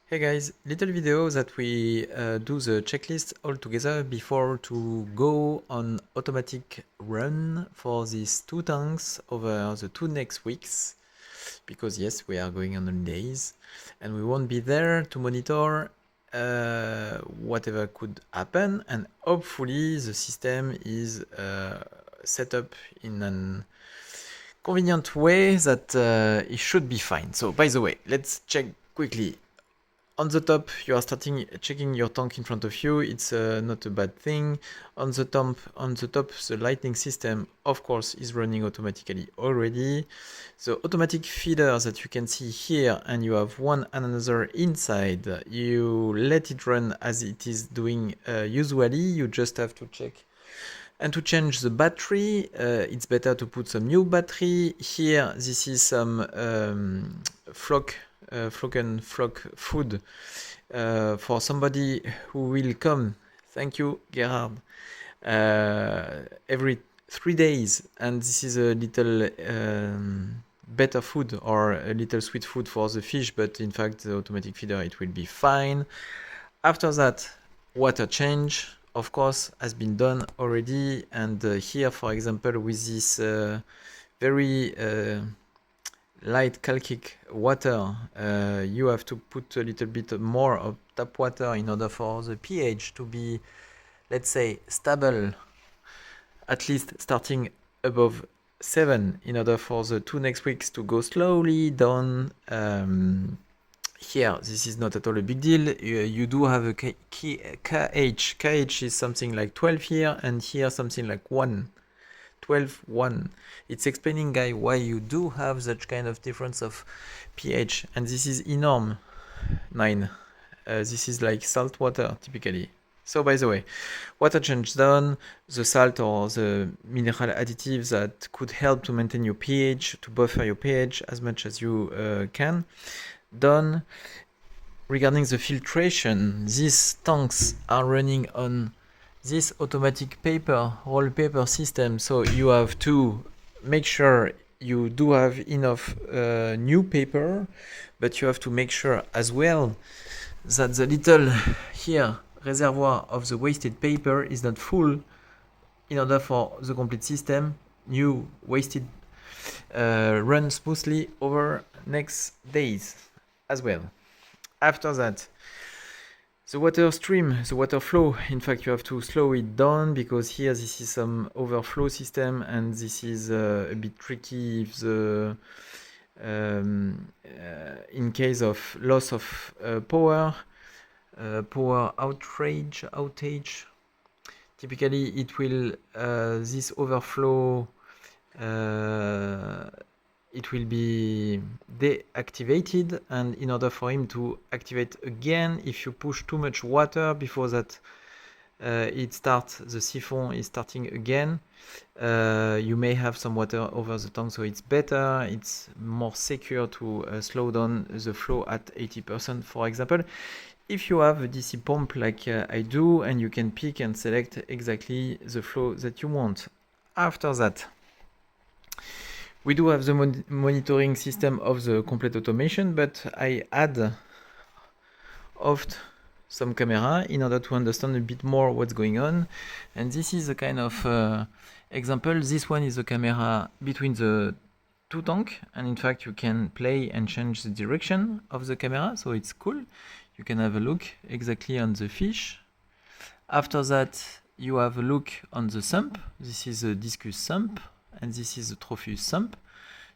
Hey guys, little video that we do the checklist all together before to go on automatic run for these two tanks over the two next weeks, because yes, we are going on holidays and we won't be there to monitor whatever could happen, and hopefully the system is set up in an convenient way that it should be fine. So by the way, let's check quickly. On the top, you are checking your tank in front of you. It's not a bad thing. On the top, the lighting system, of course, is running automatically already. The automatic feeder that you can see here, and you have one and another inside, you let it run as it is doing usually. You just have to check. And to change the battery, it's better to put some new battery. Here, this is some flock food for somebody who will come. Thank you, Gerhard. Every 3 days, and this is a little better food or a little sweet food for the fish, but in fact the automatic feeder, it will be fine. After that, water change, of course, has been done already, and here, for example, with this very light calcic water, you have to put a little bit more of tap water in order for the pH to be, let's say, stable, at least starting above 7, in order for the two next weeks to go slowly down. Here, this is not at all a big deal. You do have a KH. KH is something like 12 here, and here something like 1. 12, 1. It's explaining, guy, why you do have such kind of difference of pH. And this is enorm, 9. This is like salt water, typically. So, by the way, water change done, the salt or the mineral additives that could help to maintain your pH, to buffer your pH as much as you can, done. Regarding the filtration, these tanks are running on this automatic roll paper system, so you have to make sure you do have enough new paper, but you have to make sure as well that the little here reservoir of the wasted paper is not full, in order for the complete system, new wasted, run smoothly over next days as well. After that, the water stream, the water flow, in fact, you have to slow it down, because here this is some overflow system, and this is a bit tricky if the in case of loss of power outage. Typically, it will this overflow. It will be deactivated, and in order for him to activate again, if you push too much water before that the siphon is starting again, you may have some water over the tank, so it's better, it's more secure to slow down the flow at 80%, for example, if you have a DC pump like I do, and you can pick and select exactly the flow that you want. After that, we do have the monitoring system of the complete automation, but I add oft some camera in order to understand a bit more what's going on. And this is a kind of example. This one is a camera between the two tanks, and in fact you can play and change the direction of the camera, so it's cool. You can have a look exactly on the fish. After that, you have a look on the sump. This is a discus sump, and this is a tropheus sump.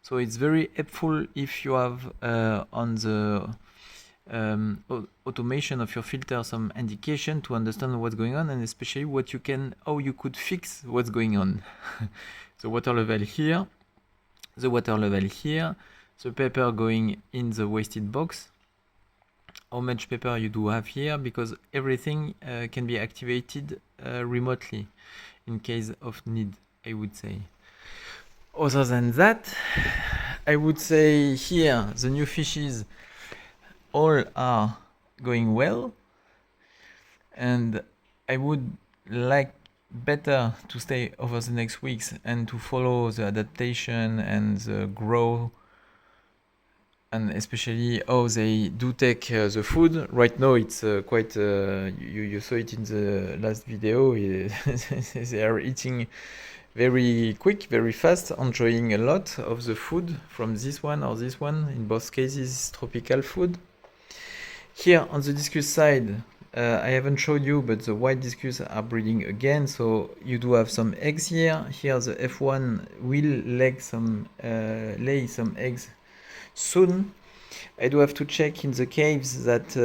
So it's very helpful if you have on the automation of your filter some indication to understand what's going on, and especially how you could fix what's going on. The water level here, the water level here, the paper going in the wasted box, how much paper you do have here, because everything can be activated remotely in case of need, I would say. Other than that, I would say here the new fishes all are going well, and I would like better to stay over the next weeks and to follow the adaptation and the grow and especially how they do take the food. Right now it's quite, you saw it in the last video, they are eating very quick, very fast, enjoying a lot of the food from this one or this one. In both cases, tropical food. Here on the discus side, I haven't showed you, but the white discus are breeding again. So you do have some eggs here. Here the F1 will lay some eggs soon. I do have to check in the caves that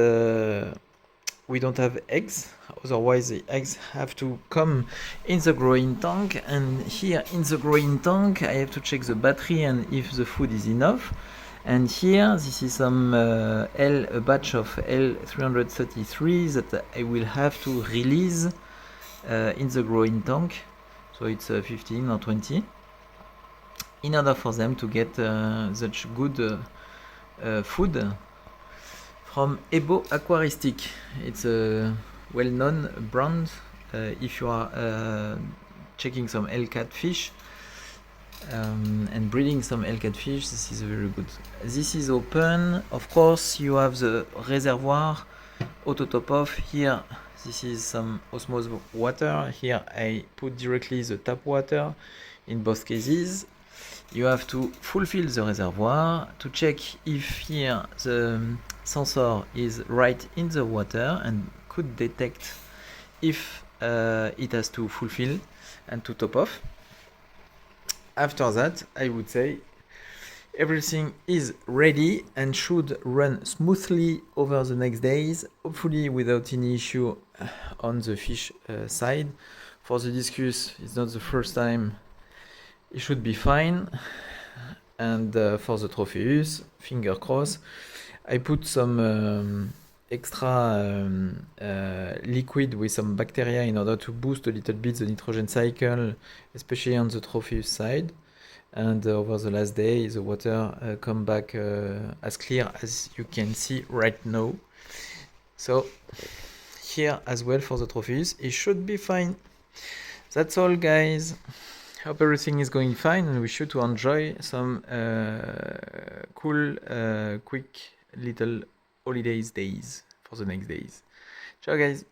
we don't have eggs, otherwise the eggs have to come in the growing tank, and here in the growing tank I have to check the battery and if the food is enough. And here this is some a batch of L333 that I will have to release in the growing tank, so it's 15 or 20, in order for them to get such good food from Ebo Aquaristic. It's a well-known brand. If you are checking some L-cat fish and breeding some L-cat fish, this is very good. This is open. Of course, you have the reservoir auto top off. Here, this is some osmosis water. Here, I put directly the tap water. In both cases, you have to fulfill the reservoir to check if here the sensor is right in the water and could detect if it has to fulfill and to top off. After that, I would say everything is ready and should run smoothly over the next days, hopefully without any issue on the fish side. For the discus, it's not the first time. It should be fine. And for the Tropheus, finger crossed. I put some extra liquid with some bacteria in order to boost a little bit the nitrogen cycle, especially on the Tropheus side. And over the last day, the water come back as clear as you can see right now. So here as well for the Tropheus, it should be fine. That's all, guys. Hope everything is going fine, and wish you to enjoy some cool, quick little holidays days for the next days. Ciao, guys.